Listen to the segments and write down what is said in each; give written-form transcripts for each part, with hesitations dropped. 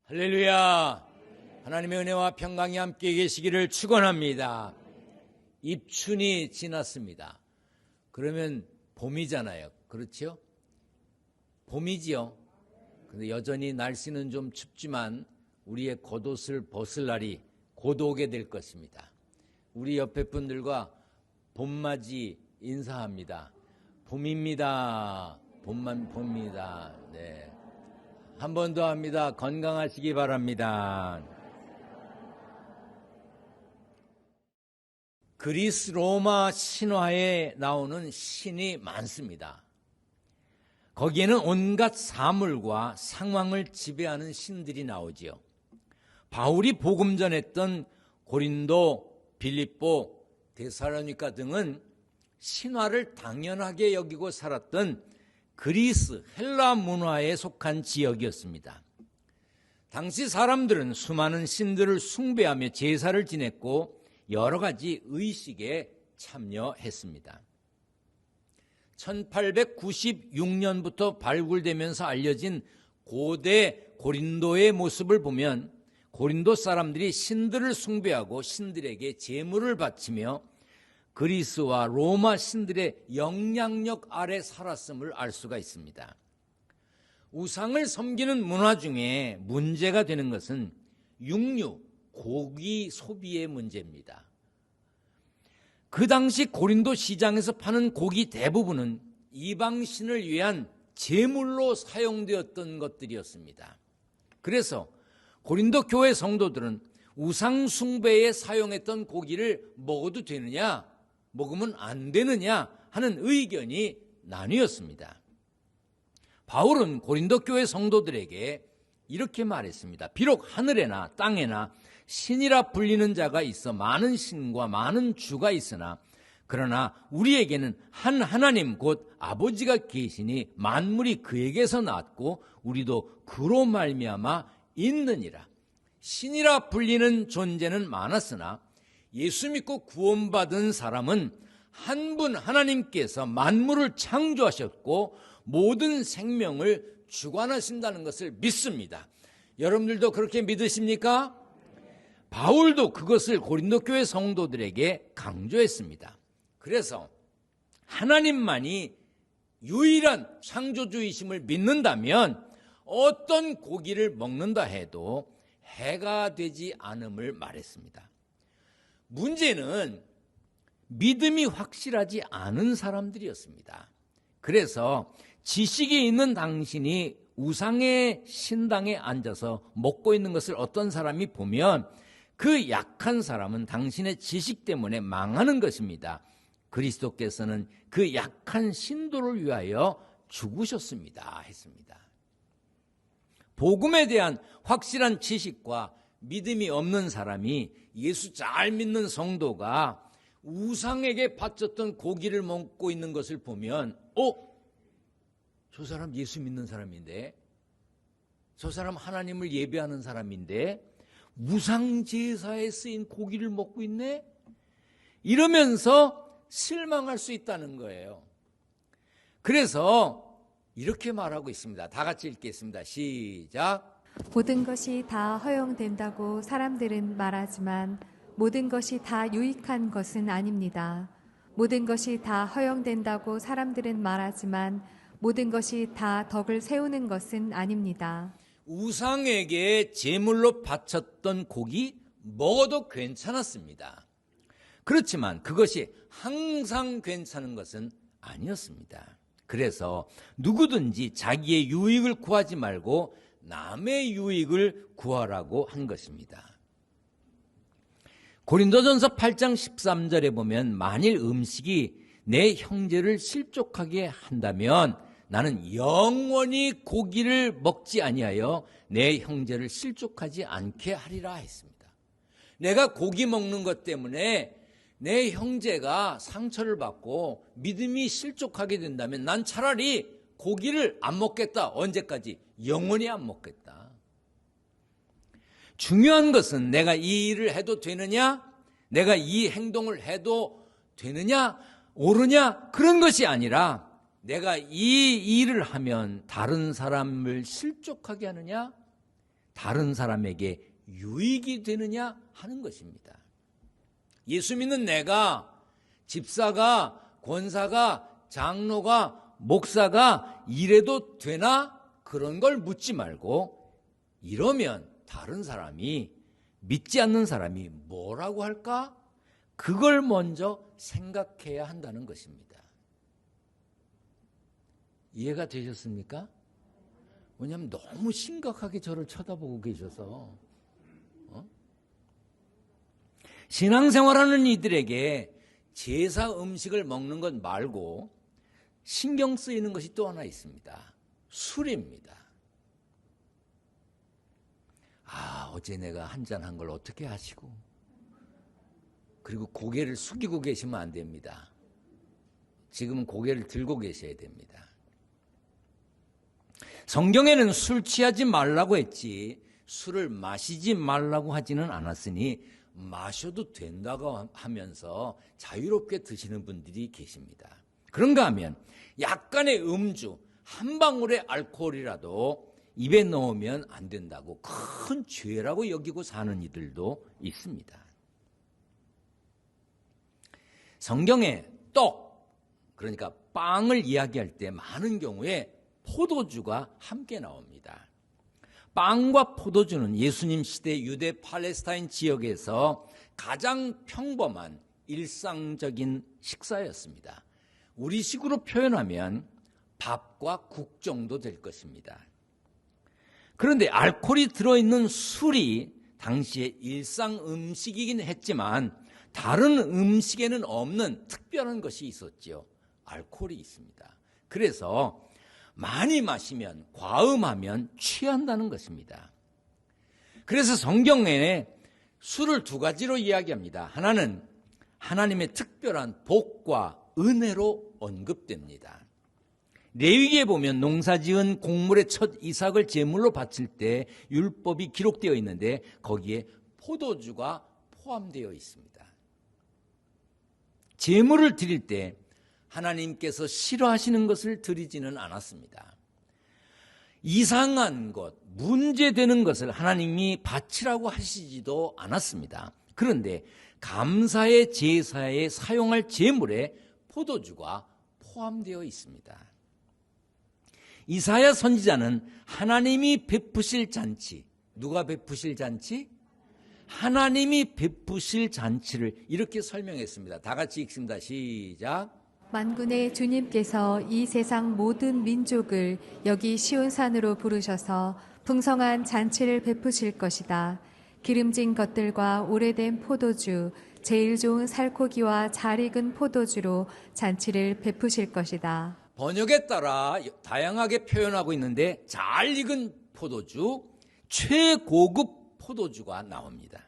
할렐루야. 하나님의 은혜와 평강이 함께 계시기를 축원합니다. 입춘이 지났습니다. 그러면 봄이잖아요. 그렇죠? 봄이지요. 근데 여전히 날씨는 좀 춥지만 우리의 겉옷을 벗을 날이 곧 오게 될 것입니다. 우리 옆에 분들과 봄맞이 인사합니다. 봄입니다. 봄만 봅니다. 네. 한 번 더 합니다. 건강하시기 바랍니다. 그리스 로마 신화에 나오는 신이 많습니다. 거기에는 온갖 사물과 상황을 지배하는 신들이 나오지요. 바울이 복음 전했던 고린도, 빌립보, 데살로니가 등은 신화를 당연하게 여기고 살았던 그리스, 헬라 문화에 속한 지역이었습니다. 당시 사람들은 수많은 신들을 숭배하며 제사를 지냈고 여러 가지 의식에 참여했습니다. 1896년부터 발굴되면서 알려진 고대 고린도의 모습을 보면 고린도 사람들이 신들을 숭배하고 신들에게 제물을 바치며 그리스와 로마 신들의 영향력 아래 살았음을 알 수가 있습니다. 우상을 섬기는 문화 중에 문제가 되는 것은 육류, 고기 소비의 문제입니다. 그 당시 고린도 시장에서 파는 고기 대부분은 이방신을 위한 제물로 사용되었던 것들이었습니다. 그래서 고린도 교회 성도들은 우상 숭배에 사용했던 고기를 먹어도 되느냐, 먹으면 안 되느냐 하는 의견이 나뉘었습니다. 바울은 고린도 교회 성도들에게 이렇게 말했습니다. 비록 하늘에나 땅에나 신이라 불리는 자가 있어 많은 신과 많은 주가 있으나 그러나 우리에게는 한 하나님 곧 아버지가 계시니 만물이 그에게서 났고 우리도 그로 말미암아 있느니라. 신이라 불리는 존재는 많았으나 예수 믿고 구원받은 사람은 한 분 하나님께서 만물을 창조하셨고 모든 생명을 주관하신다는 것을 믿습니다. 여러분들도 그렇게 믿으십니까? 바울도 그것을 고린도 교회 성도들에게 강조했습니다. 그래서 하나님만이 유일한 창조주이심을 믿는다면 어떤 고기를 먹는다 해도 해가 되지 않음을 말했습니다. 문제는 믿음이 확실하지 않은 사람들이었습니다. 그래서 지식이 있는 당신이 우상의 신당에 앉아서 먹고 있는 것을 어떤 사람이 보면 그 약한 사람은 당신의 지식 때문에 망하는 것입니다. 그리스도께서는 그 약한 신도를 위하여 죽으셨습니다. 했습니다. 복음에 대한 확실한 지식과 믿음이 없는 사람이 예수 잘 믿는 성도가 우상에게 바쳤던 고기를 먹고 있는 것을 보면 저 사람 예수 믿는 사람인데, 저 사람 하나님을 예배하는 사람인데 우상 제사에 쓰인 고기를 먹고 있네? 이러면서 실망할 수 있다는 거예요. 그래서 이렇게 말하고 있습니다. 다 같이 읽겠습니다. 시작. 모든 것이 다 허용된다고 사람들은 말하지만 모든 것이 다 유익한 것은 아닙니다. 모든 것이 다 허용된다고 사람들은 말하지만 모든 것이 다 덕을 세우는 것은 아닙니다. 우상에게 제물로 바쳤던 고기 먹어도 괜찮았습니다. 그렇지만 그것이 항상 괜찮은 것은 아니었습니다. 그래서 누구든지 자기의 유익을 구하지 말고 남의 유익을 구하라고 한 것입니다. 고린도전서 8장 13절에 보면 만일 음식이 내 형제를 실족하게 한다면 나는 영원히 고기를 먹지 아니하여 내 형제를 실족하지 않게 하리라 했습니다. 내가 고기 먹는 것 때문에 내 형제가 상처를 받고 믿음이 실족하게 된다면 난 차라리 고기를 안 먹겠다. 언제까지? 영원히 안 먹겠다. 중요한 것은 내가 이 일을 해도 되느냐? 내가 이 행동을 해도 되느냐? 옳으냐? 그런 것이 아니라 내가 이 일을 하면 다른 사람을 실족하게 하느냐? 다른 사람에게 유익이 되느냐 하는 것입니다. 예수 믿는 내가, 집사가, 권사가, 장로가, 목사가 이래도 되나? 그런 걸 묻지 말고, 이러면 다른 사람이, 믿지 않는 사람이 뭐라고 할까? 그걸 먼저 생각해야 한다는 것입니다. 이해가 되셨습니까? 왜냐하면 너무 심각하게 저를 쳐다보고 계셔서. 신앙생활하는 이들에게 제사 음식을 먹는 것 말고 신경 쓰이는 것이 또 하나 있습니다. 술입니다. 어제 내가 한잔한 걸 어떻게 하시고, 그리고 고개를 숙이고 계시면 안 됩니다. 지금은 고개를 들고 계셔야 됩니다. 성경에는 술 취하지 말라고 했지 술을 마시지 말라고 하지는 않았으니 마셔도 된다고 하면서 자유롭게 드시는 분들이 계십니다. 그런가 하면 약간의 음주, 한 방울의 알코올이라도 입에 넣으면 안 된다고 큰 죄라고 여기고 사는 이들도 있습니다. 성경에 떡, 그러니까 빵을 이야기할 때 많은 경우에 포도주가 함께 나옵니다. 빵과 포도주는 예수님 시대 유대 팔레스타인 지역에서 가장 평범한 일상적인 식사였습니다. 우리식으로 표현하면 밥과 국 정도 될 것입니다. 그런데 알코올이 들어있는 술이 당시에 일상 음식이긴 했지만 다른 음식에는 없는 특별한 것이 있었죠. 알코올이 있습니다. 그래서 많이 마시면, 과음하면 취한다는 것입니다. 그래서 성경에 술을 두 가지로 이야기합니다. 하나는 하나님의 특별한 복과 은혜로 언급됩니다. 레위기에 보면 농사지은 곡물의 첫 이삭을 제물로 바칠 때 율법이 기록되어 있는데 거기에 포도주가 포함되어 있습니다. 제물을 드릴 때 하나님께서 싫어하시는 것을 드리지는 않았습니다. 이상한 것, 문제되는 것을 하나님이 바치라고 하시지도 않았습니다. 그런데 감사의 제사에 사용할 제물에 포도주가 포함되어 있습니다. 이사야 선지자는 하나님이 베푸실 잔치, 누가 베푸실 잔치? 하나님이 베푸실 잔치를 이렇게 설명했습니다. 다 같이 읽습니다. 시작. 만군의 주님께서 이 세상 모든 민족을 여기 시온산으로 부르셔서 풍성한 잔치를 베푸실 것이다. 기름진 것들과 오래된 포도주, 제일 좋은 살코기와 잘 익은 포도주로 잔치를 베푸실 것이다. 번역에 따라 다양하게 표현하고 있는데 잘 익은 포도주, 최고급 포도주가 나옵니다.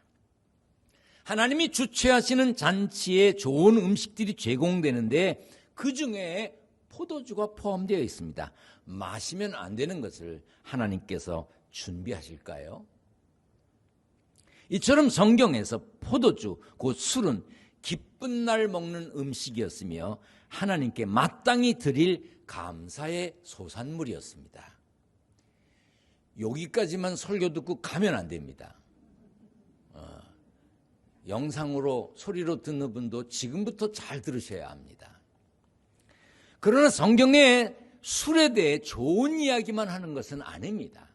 하나님이 주최하시는 잔치에 좋은 음식들이 제공되는데 그중에 포도주가 포함되어 있습니다. 마시면 안 되는 것을 하나님께서 준비하실까요? 이처럼 성경에서 포도주, 곧 술은 기쁜 날 먹는 음식이었으며 하나님께 마땅히 드릴 감사의 소산물이었습니다. 여기까지만 설교 듣고 가면 안 됩니다. 영상으로 소리로 듣는 분도 지금부터 잘 들으셔야 합니다. 그러나 성경에 술에 대해 좋은 이야기만 하는 것은 아닙니다.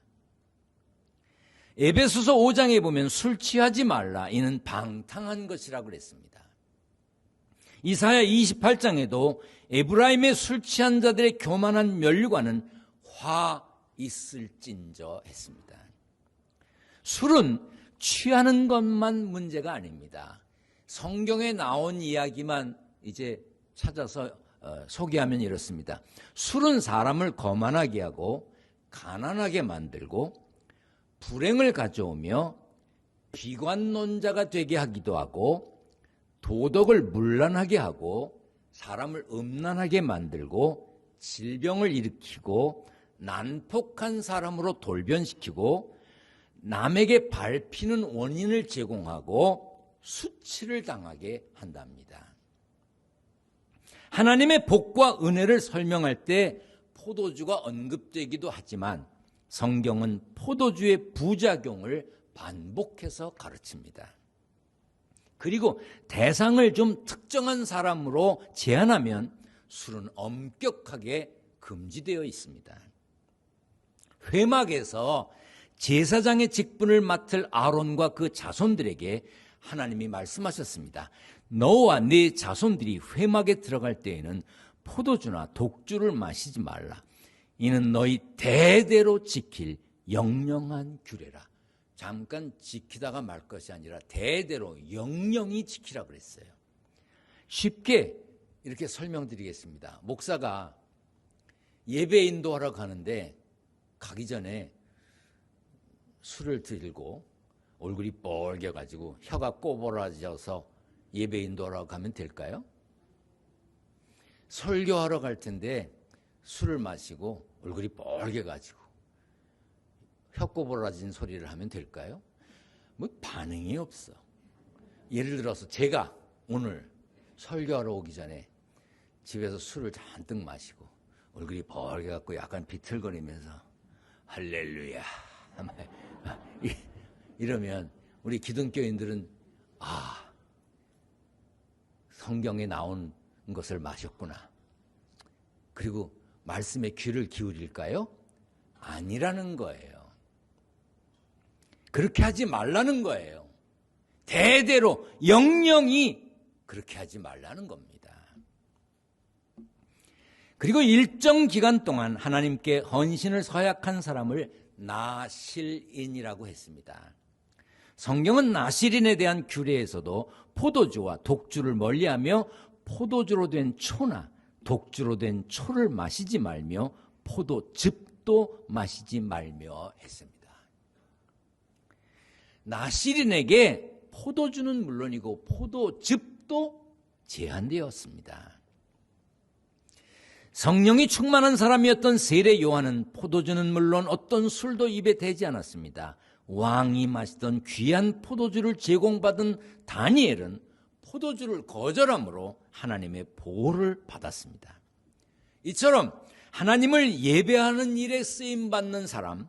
에베소서 5장에 보면 술 취하지 말라, 이는 방탕한 것이라고 그랬습니다. 이사야 28장에도 에브라임의 술 취한 자들의 교만한 면류관은 화 있을진저 했습니다. 술은 취하는 것만 문제가 아닙니다. 성경에 나온 이야기만 이제 찾아서 소개하면 이렇습니다. 술은 사람을 거만하게 하고 가난하게 만들고 불행을 가져오며 비관론자가 되게 하기도 하고 도덕을 문란하게 하고 사람을 음란하게 만들고 질병을 일으키고 난폭한 사람으로 돌변시키고 남에게 밟히는 원인을 제공하고 수치를 당하게 한답니다. 하나님의 복과 은혜를 설명할 때 포도주가 언급되기도 하지만 성경은 포도주의 부작용을 반복해서 가르칩니다. 그리고 대상을 좀 특정한 사람으로 제한하면 술은 엄격하게 금지되어 있습니다. 회막에서 제사장의 직분을 맡을 아론과 그 자손들에게 하나님이 말씀하셨습니다. 너와 네 자손들이 회막에 들어갈 때에는 포도주나 독주를 마시지 말라. 이는 너희 대대로 지킬 영영한 규례라. 잠깐 지키다가 말 것이 아니라 대대로 영영히 지키라 그랬어요. 쉽게 이렇게 설명드리겠습니다. 목사가 예배 인도하러 가는데 가기 전에 술을 들고 얼굴이 뻘개가지고 혀가 꼬부라져서 예배 인도하러 가면 될까요? 설교하러 갈 텐데 술을 마시고 얼굴이 뻘개가지고 혀 꼬부라진 소리를 하면 될까요? 뭐 반응이 없어. 예를 들어서 제가 오늘 설교하러 오기 전에 집에서 술을 잔뜩 마시고 얼굴이 벌게갖고 약간 비틀거리면서 할렐루야 이러면 우리 기독교인들은 성경에 나온 것을 마셨구나. 그리고 말씀에 귀를 기울일까요? 아니라는 거예요. 그렇게 하지 말라는 거예요. 대대로 영영히 그렇게 하지 말라는 겁니다. 그리고 일정 기간 동안 하나님께 헌신을 서약한 사람을 나실인이라고 했습니다. 성경은 나실인에 대한 규례에서도 포도주와 독주를 멀리하며 포도주로 된 초나 독주로 된 초를 마시지 말며 포도즙도 마시지 말며 했습니다. 나실인에게 포도주는 물론이고 포도즙도 제한되었습니다. 성령이 충만한 사람이었던 세례 요한은 포도주는 물론 어떤 술도 입에 대지 않았습니다. 왕이 마시던 귀한 포도주를 제공받은 다니엘은 포도주를 거절함으로 하나님의 보호를 받았습니다. 이처럼 하나님을 예배하는 일에 쓰임받는 사람,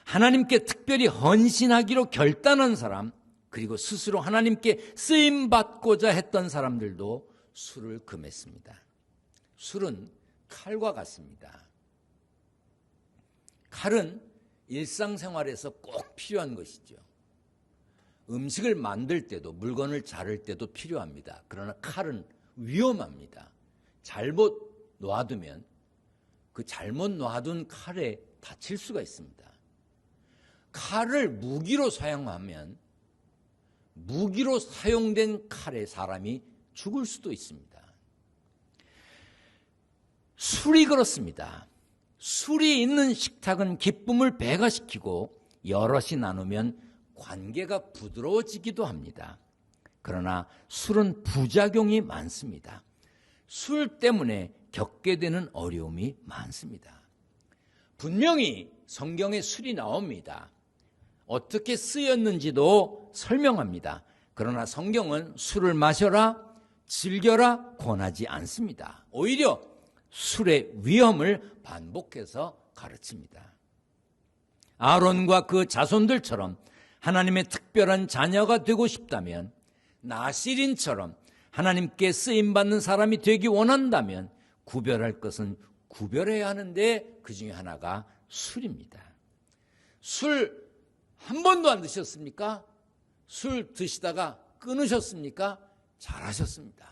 하나님께 특별히 헌신하기로 결단한 사람, 그리고 스스로 하나님께 쓰임받고자 했던 사람들도 술을 금했습니다. 술은 칼과 같습니다. 칼은 일상생활에서 꼭 필요한 것이죠. 음식을 만들 때도 물건을 자를 때도 필요합니다. 그러나 칼은 위험합니다. 잘못 놔두면 그 잘못 놔둔 칼에 다칠 수가 있습니다. 칼을 무기로 사용하면 무기로 사용된 칼에 사람이 죽을 수도 있습니다. 술이 그렇습니다. 술이 있는 식탁은 기쁨을 배가시키고 여럿이 나누면 관계가 부드러워지기도 합니다. 그러나 술은 부작용이 많습니다. 술 때문에 겪게 되는 어려움이 많습니다. 분명히 성경에 술이 나옵니다. 어떻게 쓰였는지도 설명합니다. 그러나 성경은 술을 마셔라, 즐겨라 권하지 않습니다. 오히려 술의 위험을 반복해서 가르칩니다. 아론과 그 자손들처럼 하나님의 특별한 자녀가 되고 싶다면, 나실인처럼 하나님께 쓰임받는 사람이 되기 원한다면 구별할 것은 구별해야 하는데 그 중에 하나가 술입니다. 술 한 번도 안 드셨습니까? 술 드시다가 끊으셨습니까? 잘하셨습니다.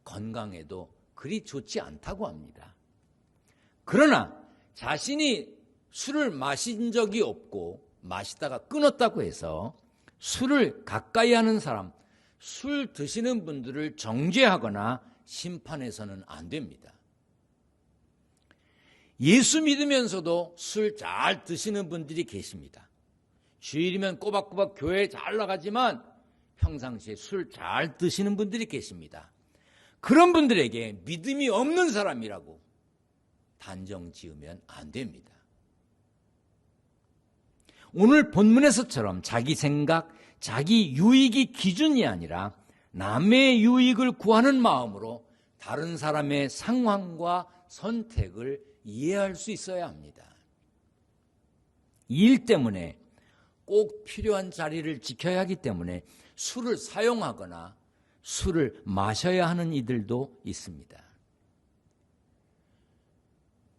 건강에도 그리 좋지 않다고 합니다. 그러나 자신이 술을 마신 적이 없고 마시다가 끊었다고 해서 술을 가까이 하는 사람, 술 드시는 분들을 정죄하거나 심판해서는 안 됩니다. 예수 믿으면서도 술 잘 드시는 분들이 계십니다. 주일이면 꼬박꼬박 교회에 잘 나가지만 평상시에 술 잘 드시는 분들이 계십니다. 그런 분들에게 믿음이 없는 사람이라고 단정 지으면 안 됩니다. 오늘 본문에서처럼 자기 생각, 자기 유익이 기준이 아니라 남의 유익을 구하는 마음으로 다른 사람의 상황과 선택을 이해할 수 있어야 합니다. 일 때문에 꼭 필요한 자리를 지켜야 하기 때문에 술을 사용하거나 술을 마셔야 하는 이들도 있습니다.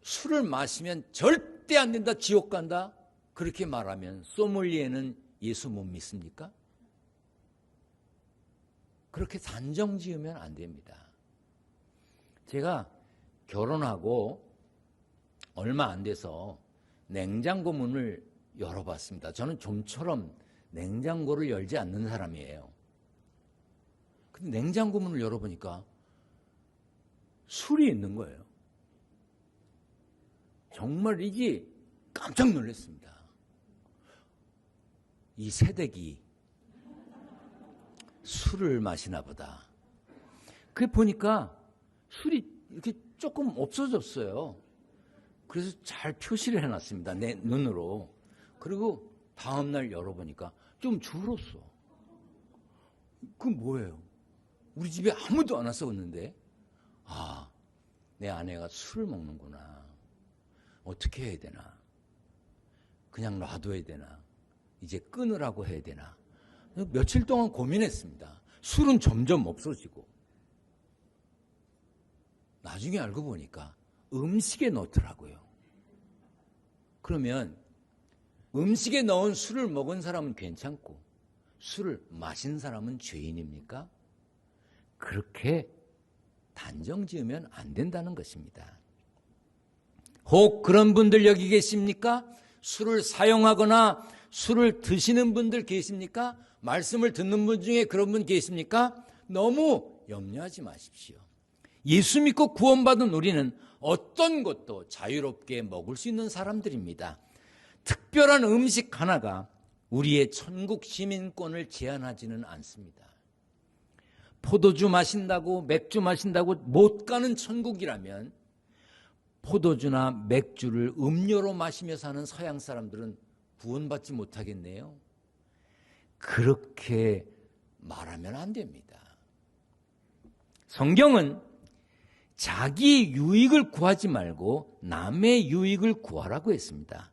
술을 마시면 절대 안 된다, 지옥 간다, 그렇게 말하면 소믈리에는 예수 못 믿습니까? 그렇게 단정 지으면 안 됩니다. 제가 결혼하고 얼마 안 돼서 냉장고 문을 열어봤습니다. 저는 좀처럼 냉장고를 열지 않는 사람이에요. 근데 냉장고 문을 열어보니까 술이 있는 거예요. 정말 이게 깜짝 놀랐습니다. 이 새댁이 술을 마시나 보다. 그 보니까 술이 이렇게 조금 없어졌어요. 그래서 잘 표시를 해놨습니다. 내 눈으로. 그리고 다음날 열어보니까 좀 줄었어. 그건 뭐예요? 우리 집에 아무도 안 왔었는데, 아, 내 아내가 술을 먹는구나. 어떻게 해야 되나? 그냥 놔둬야 되나? 이제 끊으라고 해야 되나? 며칠 동안 고민했습니다. 술은 점점 없어지고. 나중에 알고 보니까 음식에 넣더라고요. 그러면 음식에 넣은 술을 먹은 사람은 괜찮고 술을 마신 사람은 죄인입니까? 그렇게 단정 지으면 안 된다는 것입니다. 혹 그런 분들 여기 계십니까? 술을 사용하거나 술을 드시는 분들 계십니까? 말씀을 듣는 분 중에 그런 분 계십니까? 너무 염려하지 마십시오. 예수 믿고 구원받은 우리는 어떤 것도 자유롭게 먹을 수 있는 사람들입니다. 특별한 음식 하나가 우리의 천국 시민권을 제한하지는 않습니다. 포도주 마신다고 맥주 마신다고 못 가는 천국이라면 포도주나 맥주를 음료로 마시며 사는 서양 사람들은 구원받지 못하겠네요. 그렇게 말하면 안 됩니다. 성경은 자기 유익을 구하지 말고 남의 유익을 구하라고 했습니다.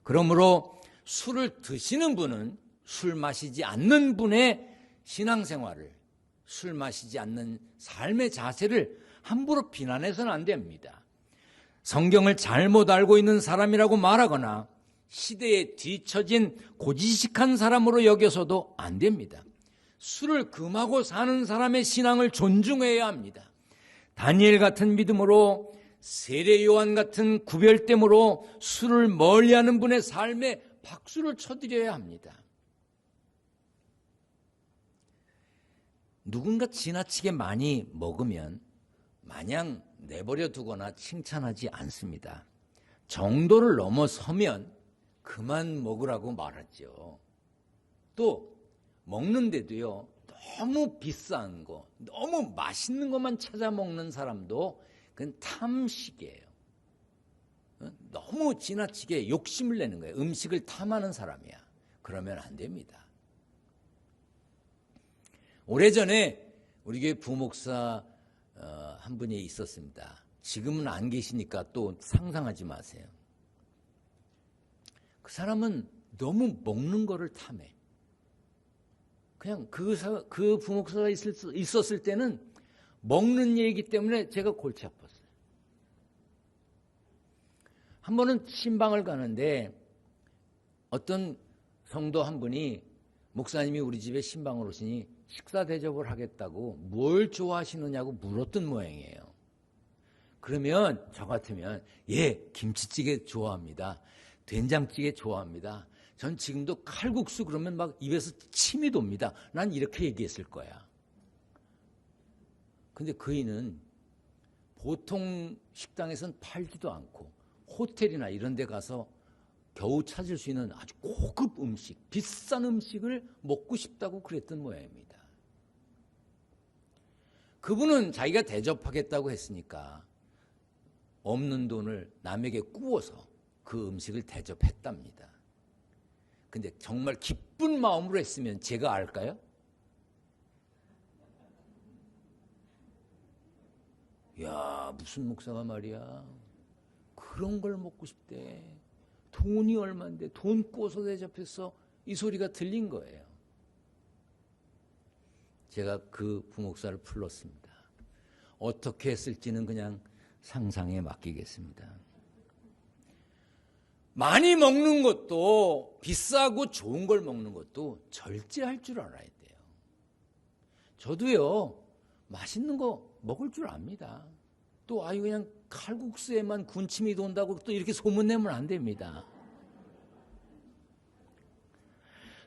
그러므로 술을 드시는 분은 술 마시지 않는 분의 신앙생활을, 술 마시지 않는 삶의 자세를 함부로 비난해서는 안 됩니다. 성경을 잘못 알고 있는 사람이라고 말하거나 시대에 뒤처진 고지식한 사람으로 여겨서도 안 됩니다. 술을 금하고 사는 사람의 신앙을 존중해야 합니다. 다니엘 같은 믿음으로, 세례 요한 같은 구별됨으로 술을 멀리하는 분의 삶에 박수를 쳐드려야 합니다. 누군가 지나치게 많이 먹으면 마냥 내버려 두거나 칭찬하지 않습니다. 정도를 넘어서면 그만 먹으라고 말하죠. 또 먹는데도요, 너무 비싼 거, 너무 맛있는 것만 찾아 먹는 사람도 그건 탐식이에요. 너무 지나치게 욕심을 내는 거예요. 음식을 탐하는 사람이야. 그러면 안 됩니다. 오래전에 우리 교회 부목사 한 분이 있었습니다. 지금은 안 계시니까 또 상상하지 마세요. 그 사람은 너무 먹는 거를 탐해. 그냥 그 부목사가 있었을 때는 먹는 얘기 때문에 제가 골치 아팠어요. 한 번은 신방을 가는데 어떤 성도 한 분이 목사님이 우리 집에 신방을 오시니 식사 대접을 하겠다고 뭘 좋아하시느냐고 물었던 모양이에요. 그러면 저 같으면 김치찌개 좋아합니다. 된장찌개 좋아합니다. 전 지금도 칼국수 그러면 막 입에서 침이 돕니다. 난 이렇게 얘기했을 거야. 근데 그이는 보통 식당에선 팔지도 않고 호텔이나 이런 데 가서 겨우 찾을 수 있는 아주 고급 음식, 비싼 음식을 먹고 싶다고 그랬던 모양입니다. 그분은 자기가 대접하겠다고 했으니까 없는 돈을 남에게 꾸어서 그 음식을 대접했답니다. 근데 정말 기쁜 마음으로 했으면 제가 알까요? 야, 무슨 목사가 말이야. 그런 걸 먹고 싶대. 돈이 얼만데 돈 꼬서 대접해서 이 소리가 들린 거예요. 제가 그 부목사를 불렀습니다. 어떻게 했을지는 그냥 상상에 맡기겠습니다. 많이 먹는 것도 비싸고 좋은 걸 먹는 것도 절제할 줄 알아야 돼요. 저도요, 맛있는 거 먹을 줄 압니다. 또 그냥 칼국수에만 군침이 돈다고 또 이렇게 소문내면 안 됩니다.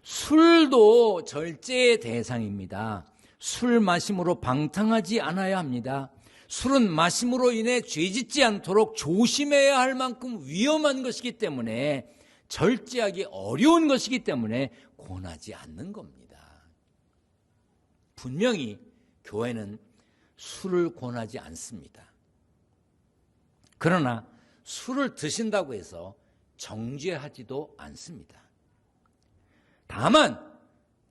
술도 절제의 대상입니다. 술 마심으로 방탕하지 않아야 합니다. 술은 마심으로 인해 죄짓지 않도록 조심해야 할 만큼 위험한 것이기 때문에 절제하기 어려운 것이기 때문에 권하지 않는 겁니다. 분명히 교회는 술을 권하지 않습니다. 그러나 술을 드신다고 해서 정죄하지도 않습니다. 다만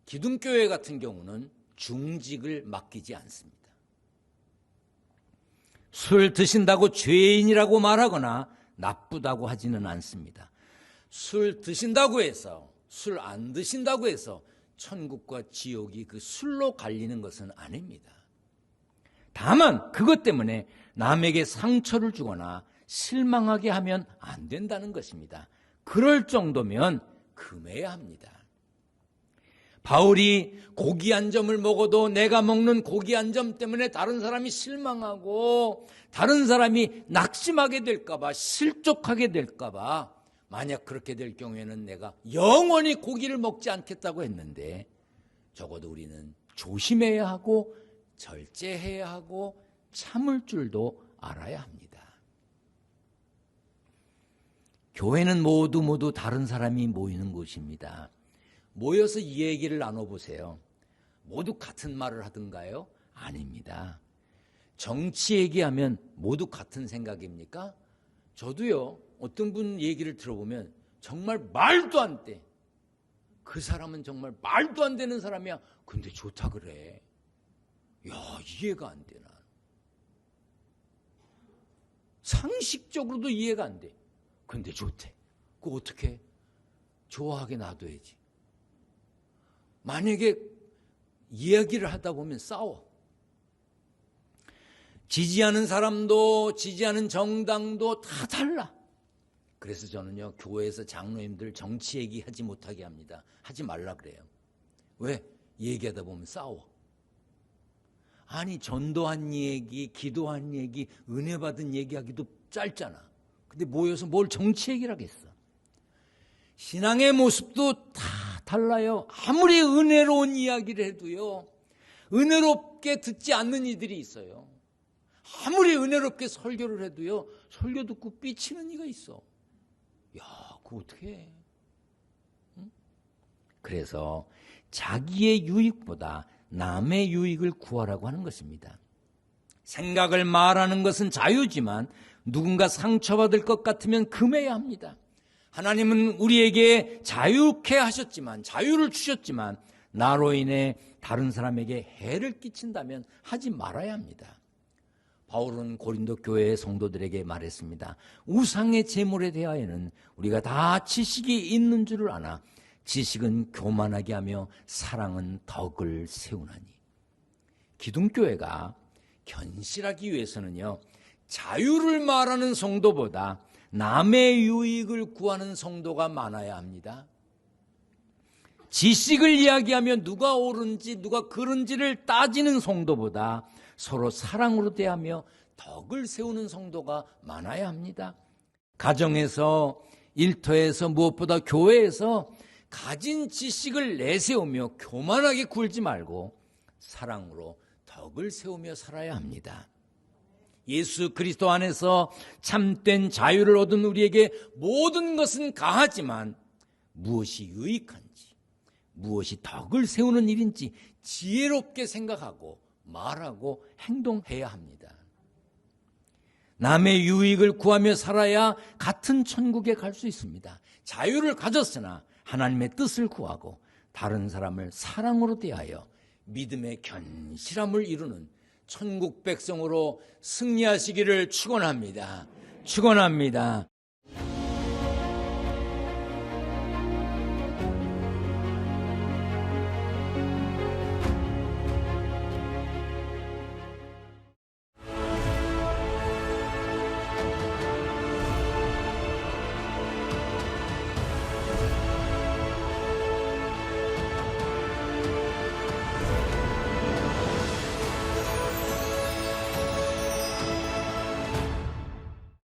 기둥교회 같은 경우는 중직을 맡기지 않습니다. 술 드신다고 죄인이라고 말하거나 나쁘다고 하지는 않습니다. 술 드신다고 해서, 술 안 드신다고 해서 천국과 지옥이 그 술로 갈리는 것은 아닙니다. 다만 그것 때문에 남에게 상처를 주거나 실망하게 하면 안 된다는 것입니다. 그럴 정도면 금해야 합니다. 바울이 고기 한 점을 먹어도 내가 먹는 고기 한 점 때문에 다른 사람이 실망하고 다른 사람이 낙심하게 될까봐, 실족하게 될까봐, 만약 그렇게 될 경우에는 내가 영원히 고기를 먹지 않겠다고 했는데, 적어도 우리는 조심해야 하고 절제해야 하고 참을 줄도 알아야 합니다. 교회는 모두 다른 사람이 모이는 곳입니다. 모여서 이 얘기를 나눠보세요. 모두 같은 말을 하던가요? 아닙니다. 정치 얘기하면 모두 같은 생각입니까? 저도요, 어떤 분 얘기를 들어보면 정말 말도 안 돼. 그 사람은 정말 말도 안 되는 사람이야. 근데 좋다 그래. 야, 이해가 안 돼, 난. 상식적으로도 이해가 안 돼. 근데 좋대. 그거 어떻게? 좋아하게 놔둬야지. 만약에 이야기를 하다 보면 싸워. 지지하는 사람도 지지하는 정당도 다 달라. 그래서 저는요, 교회에서 장로님들 정치 얘기하지 못하게 합니다. 하지 말라 그래요. 왜? 얘기하다 보면 싸워. 아니, 전도한 얘기, 기도한 얘기, 은혜 받은 얘기하기도 짧잖아. 근데 모여서 뭘 정치 얘기를 하겠어. 신앙의 모습도 다 달라요. 아무리 은혜로운 이야기를 해도요, 은혜롭게 듣지 않는 이들이 있어요. 아무리 은혜롭게 설교를 해도요, 설교 듣고 삐치는 이가 있어. 야, 그거 어떻게 해? 응? 그래서 자기의 유익보다 남의 유익을 구하라고 하는 것입니다. 생각을 말하는 것은 자유지만 누군가 상처받을 것 같으면 금해야 합니다. 하나님은 우리에게 자유케 하셨지만, 자유를 주셨지만 나로 인해 다른 사람에게 해를 끼친다면 하지 말아야 합니다. 바울은 고린도 교회의 성도들에게 말했습니다. 우상의 제물에 대하여는 우리가 다 지식이 있는 줄을 아나 지식은 교만하게 하며 사랑은 덕을 세우나니. 기둥교회가 견실하기 위해서는요, 자유를 말하는 성도보다 남의 유익을 구하는 성도가 많아야 합니다. 지식을 이야기하며 누가 옳은지 누가 그른지를 따지는 성도보다 서로 사랑으로 대하며 덕을 세우는 성도가 많아야 합니다. 가정에서, 일터에서, 무엇보다 교회에서 가진 지식을 내세우며 교만하게 굴지 말고 사랑으로 덕을 세우며 살아야 합니다. 예수 그리스도 안에서 참된 자유를 얻은 우리에게 모든 것은 가하지만 무엇이 유익한지, 무엇이 덕을 세우는 일인지 지혜롭게 생각하고 말하고 행동해야 합니다. 남의 유익을 구하며 살아야 같은 천국에 갈 수 있습니다. 자유를 가졌으나 하나님의 뜻을 구하고 다른 사람을 사랑으로 대하여 믿음의 견실함을 이루는 천국 백성으로 승리하시기를 축원합니다. 축원합니다.